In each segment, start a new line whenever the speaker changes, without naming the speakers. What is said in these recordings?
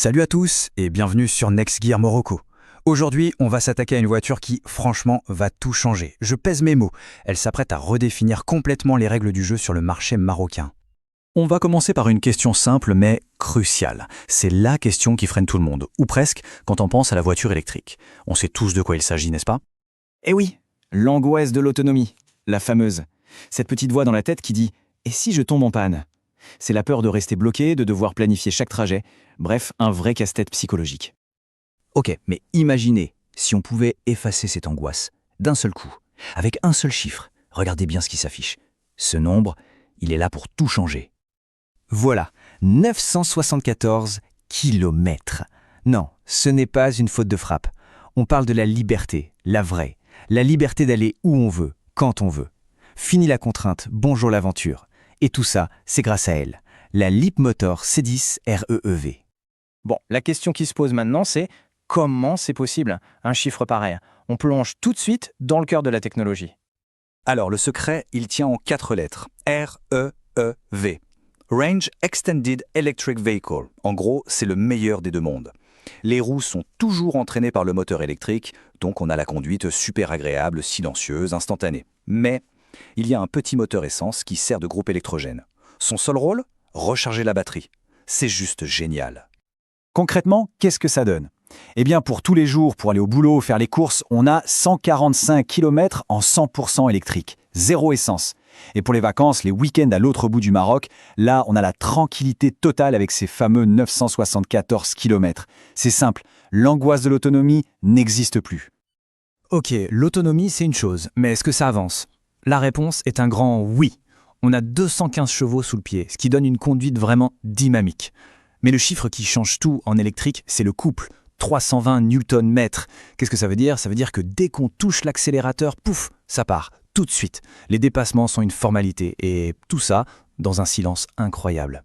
Salut à tous et bienvenue sur Next Gear Morocco. Aujourd'hui, on va s'attaquer à une voiture qui, franchement, va tout changer. Je pèse mes mots. Elle s'apprête à redéfinir complètement les règles du jeu sur le marché marocain. On va commencer par une question simple mais cruciale. C'est la question qui freine tout le monde, ou presque, quand on pense à la voiture électrique. On sait tous de quoi il s'agit, n'est-ce pas?
Eh oui, l'angoisse de l'autonomie, la fameuse. Cette petite voix dans la tête qui dit « Et si je tombe en panne ?» C'est la peur de rester bloqué, de devoir planifier chaque trajet, bref, un vrai casse-tête psychologique.
Ok, mais imaginez si on pouvait effacer cette angoisse, d'un seul coup, avec un seul chiffre. Regardez bien ce qui s'affiche. Ce nombre, il est là pour tout changer.
Voilà, 974 kilomètres. Non, ce n'est pas une faute de frappe. On parle de la liberté, la vraie. La liberté d'aller où on veut, quand on veut. Fini la contrainte, bonjour l'aventure. Et tout ça, c'est grâce à elle, la Leapmotor C10 REEV. Bon, la question qui se pose maintenant, c'est comment c'est possible, un chiffre pareil? On plonge tout de suite dans le cœur de la technologie.
Alors, le secret, il tient en 4 lettres. REEV. Range Extended Electric Vehicle. En gros, c'est le meilleur des deux mondes. Les roues sont toujours entraînées par le moteur électrique, donc on a la conduite super agréable, silencieuse, instantanée. Mais il y a un petit moteur essence qui sert de groupe électrogène. Son seul rôle? Recharger la batterie. C'est juste génial.
Concrètement, qu'est-ce que ça donne? Eh bien, pour tous les jours, pour aller au boulot, faire les courses, on a 145 km en 100% électrique, zéro essence. Et pour les vacances, les week-ends à l'autre bout du Maroc, là, on a la tranquillité totale avec ces fameux 974 km. C'est simple, l'angoisse de l'autonomie n'existe plus.
Ok, l'autonomie c'est une chose, mais est-ce que ça avance? La réponse est un grand oui. On a 215 chevaux sous le pied, ce qui donne une conduite vraiment dynamique. Mais le chiffre qui change tout en électrique, c'est le couple. 320 Nm. Qu'est-ce que ça veut dire? Ça veut dire que dès qu'on touche l'accélérateur, pouf, ça part, tout de suite. Les dépassements sont une formalité, et tout ça dans un silence incroyable.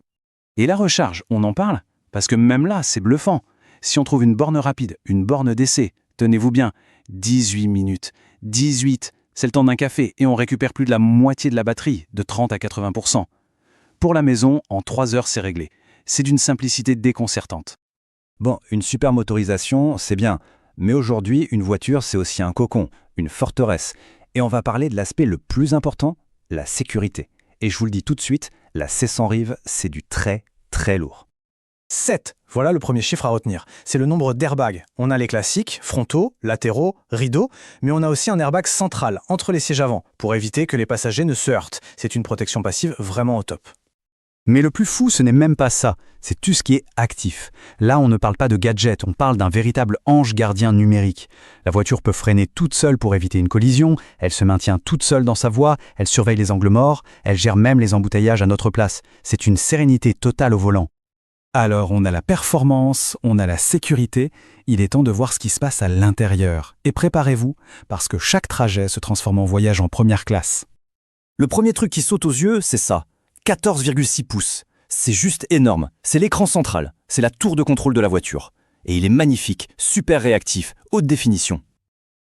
Et la recharge, on en parle? Parce que même là, c'est bluffant. Si on trouve une borne rapide, une borne d'essai, tenez-vous bien, 18 minutes. 18, c'est le temps d'un café, et on récupère plus de la moitié de la batterie, de 30 à 80%. Pour la maison, en 3 heures, c'est réglé. C'est d'une simplicité déconcertante.
Bon, une super motorisation, c'est bien. Mais aujourd'hui, une voiture, c'est aussi un cocon, une forteresse. Et on va parler de l'aspect le plus important, la sécurité. Et je vous le dis tout de suite, la C100 Rive, c'est du très, très lourd.
7, voilà le premier chiffre à retenir. C'est le nombre d'airbags. On a les classiques, frontaux, latéraux, rideaux, mais on a aussi un airbag central, entre les sièges avant, pour éviter que les passagers ne se heurtent. C'est une protection passive vraiment au top.
Mais le plus fou, ce n'est même pas ça, c'est tout ce qui est actif. Là, on ne parle pas de gadget, on parle d'un véritable ange gardien numérique. La voiture peut freiner toute seule pour éviter une collision, elle se maintient toute seule dans sa voie, elle surveille les angles morts, elle gère même les embouteillages à notre place. C'est une sérénité totale au volant.
Alors, on a la performance, on a la sécurité, il est temps de voir ce qui se passe à l'intérieur. Et préparez-vous, parce que chaque trajet se transforme en voyage en première classe.
Le premier truc qui saute aux yeux, c'est ça. 14,6 pouces. C'est juste énorme. C'est l'écran central. C'est la tour de contrôle de la voiture. Et il est magnifique, super réactif, haute définition.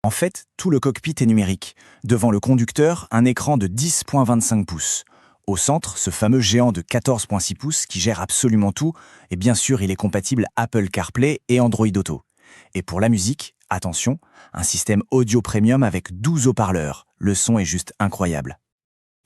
En fait, tout le cockpit est numérique. Devant le conducteur, un écran de 10,25 pouces. Au centre, ce fameux géant de 14,6 pouces qui gère absolument tout. Et bien sûr, il est compatible Apple CarPlay et Android Auto. Et pour la musique, attention, un système audio premium avec 12 haut-parleurs. Le son est juste incroyable.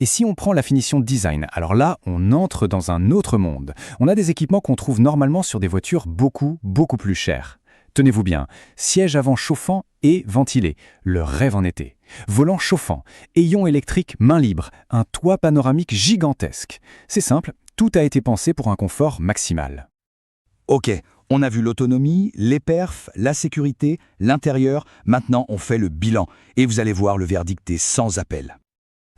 Et si on prend la finition design, alors là, on entre dans un autre monde. On a des équipements qu'on trouve normalement sur des voitures beaucoup plus chères. Tenez-vous bien, siège avant chauffant et ventilé, le rêve en été. Volant chauffant, ayon électrique main libre, un toit panoramique gigantesque. C'est simple, tout a été pensé pour un confort maximal.
Ok, on a vu l'autonomie, les perfs, la sécurité, l'intérieur. Maintenant, on fait le bilan. Et vous allez voir, le verdict est sans appel.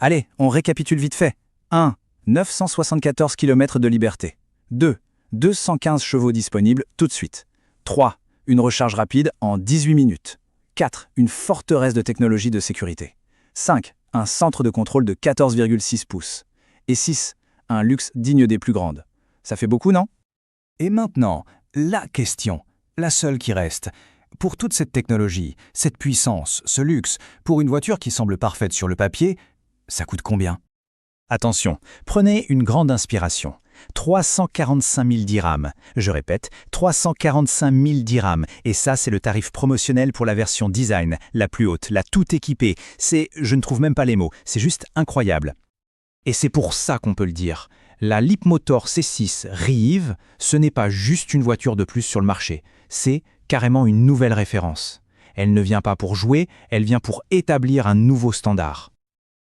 Allez, on récapitule vite fait. 1. 974 km de liberté. 2. 215 chevaux disponibles tout de suite. 3. Une recharge rapide en 18 minutes. 4. Une forteresse de technologie de sécurité. 5. Un centre de contrôle de 14,6 pouces. Et 6. Un luxe digne des plus grandes. Ça fait beaucoup, non?
Et maintenant, la question, la seule qui reste. Pour toute cette technologie, cette puissance, ce luxe, pour une voiture qui semble parfaite sur le papier, ça coûte combien? Attention, prenez une grande inspiration.
345 000 dirhams. Je répète, 345 000 dirhams. Et ça, c'est le tarif promotionnel pour la version design, la plus haute, la tout équipée. Je ne trouve même pas les mots, c'est juste incroyable. Et c'est pour ça qu'on peut le dire. La Leapmotor C6 Reeve, ce n'est pas juste une voiture de plus sur le marché, c'est carrément une nouvelle référence. Elle ne vient pas pour jouer, elle vient pour établir un nouveau standard.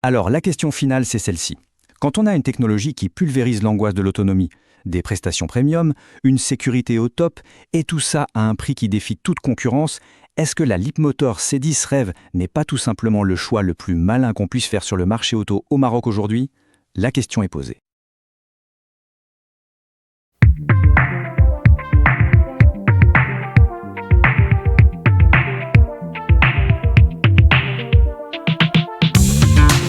Alors, la question finale, c'est celle-ci. Quand on a une technologie qui pulvérise l'angoisse de l'autonomie, des prestations premium, une sécurité au top, et tout ça à un prix qui défie toute concurrence, est-ce que la Leapmotor C10 Reeve n'est pas tout simplement le choix le plus malin qu'on puisse faire sur le marché auto au Maroc aujourd'hui ? La question est posée.